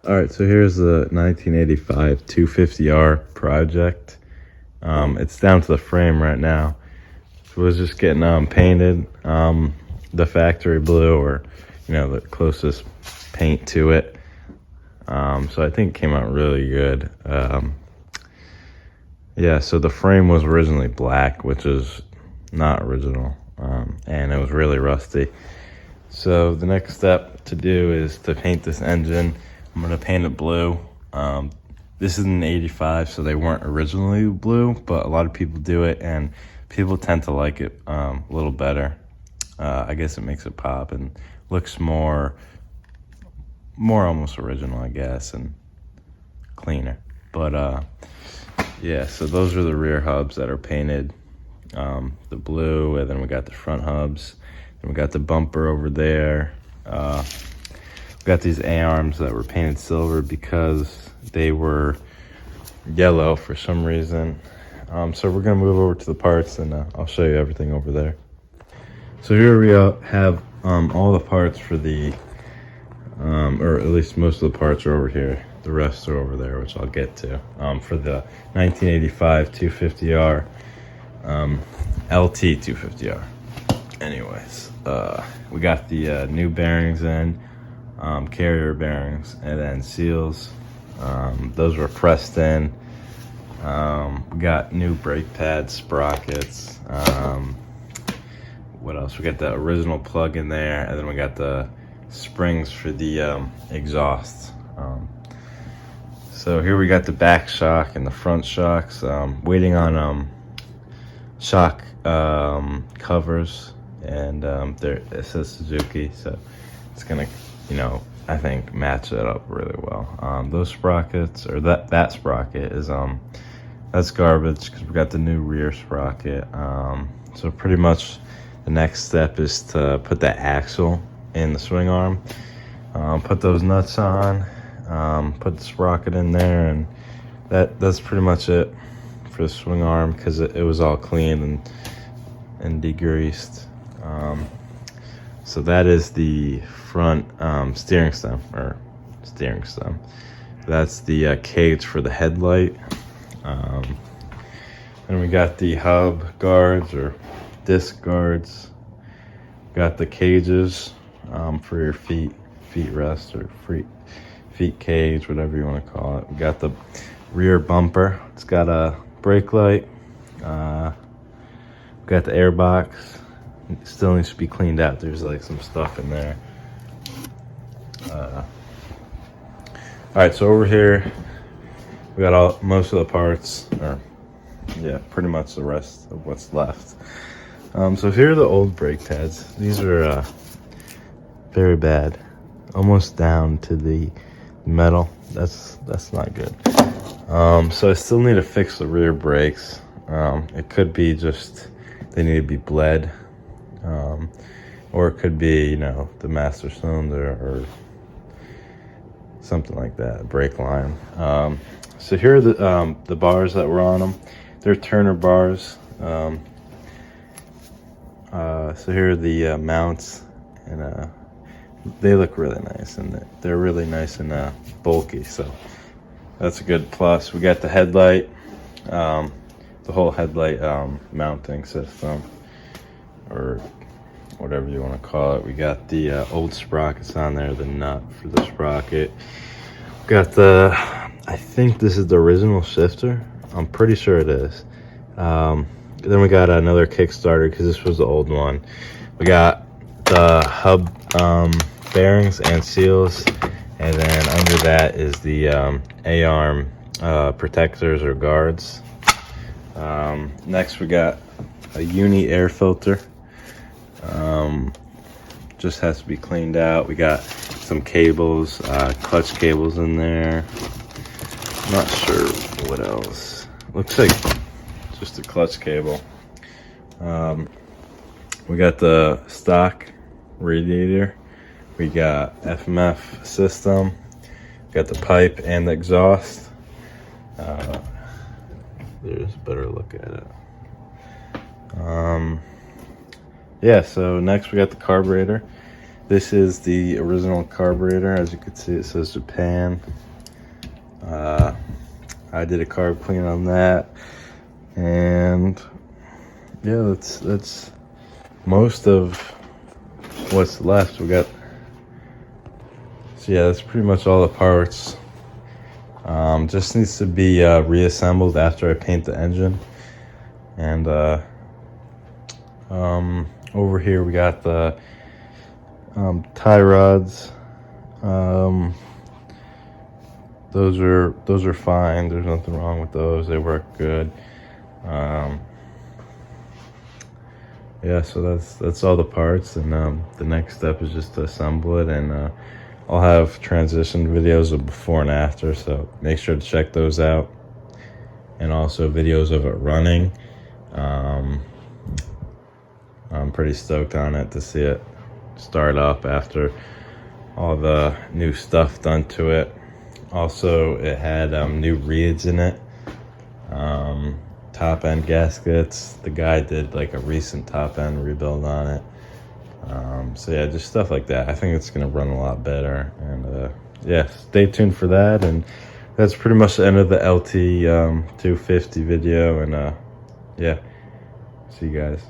All right, so here's the 1985 250R project. It's down to the frame right now. So it was just getting painted, the factory blue, or the closest paint to it. So I think it came out really good. Yeah, so the frame was originally black, which is not original, and it was really rusty. So the next step to do is to paint this engine. I'm gonna paint it blue. This is an 85, so they weren't originally blue, but a lot of people do it, and people tend to like it a little better. I guess it makes it pop and looks more almost original, I guess, and cleaner. But yeah, so those are the rear hubs that are painted the blue, and then we got the front hubs, and we got the bumper over there. We got these A-arms that were painted silver because they were yellow for some reason. So we're gonna move over to the parts, and I'll show you everything over there. So here we have all the parts for the, or at least most of the parts are over here. The rest are over there, which I'll get to. For the 1985 250R, LT250R. Anyways, we got the new bearings in, carrier bearings, and then seals. Those were pressed in. We got new brake pads, sprockets. What else? We got the original plug in there, and then we got the springs for the exhaust. So here we got the back shock and the front shocks. Waiting on shock covers, and it says Suzuki, so it's gonna, I think match it up really well. Those sprockets, or that sprocket is that's garbage because we got the new rear sprocket. So pretty much the next step is to put that axle in the swing arm, put those nuts on, put the sprocket in there, and that's pretty much it for the swing arm, because it was all clean and degreased. So that is the front steering stem. That's the cage for the headlight. And we got the hub guards, or disc guards. Got the cages for your feet rest, or feet cage, whatever you want to call it. We got the rear bumper. It's got a brake light. We got the air box. It still needs to be cleaned out. There's like some stuff in there. All right, so over here we got most of the parts, or yeah, pretty much the rest of what's left. So here are the old brake pads. These are very bad, almost down to the metal. That's not good. So I still need to fix the rear brakes. It could be just they need to be bled, or it could be the master cylinder or something like that, brake line. So here are the bars that were on them. They're Turner bars. So here are the mounts, and they look really nice, and they're really nice and bulky, so that's a good plus. We got the headlight, the whole headlight mounting system, or whatever you want to call it. We got the old sprockets on there, the nut for the sprocket. Got I think this is the original shifter. I'm pretty sure it is. Then we got another Kickstarter, because this was the old one. We got the hub bearings and seals, and then under that is the A-arm protectors or guards. Next we got a uni air filter. Just has to be cleaned out. We got some cables, clutch cables in there. Not sure what else. Looks like just a clutch cable. We got the stock radiator. We got FMF system. We got the pipe and the exhaust. There's a better look at it. Yeah, so next we got the carburetor. This is the original carburetor. As you can see, it says Japan. I did a carb clean on that, and yeah, that's most of what's left. We got, so yeah, that's pretty much all the parts. Just needs to be reassembled after I paint the engine. And over here we got the tie rods. Those are fine. There's nothing wrong with those. They work good. Yeah, so that's all the parts, and the next step is just to assemble it, and I'll have transition videos of before and after, so make sure to check those out, and also videos of it running. I'm pretty stoked on it to see it start up after all the new stuff done to it. Also, it had new reeds in it, top end gaskets. The guy did like a recent top end rebuild on it. So yeah, just stuff like that. I think it's gonna run a lot better, and yeah, stay tuned for that. And that's pretty much the end of the LT 250 video, and yeah, see you guys.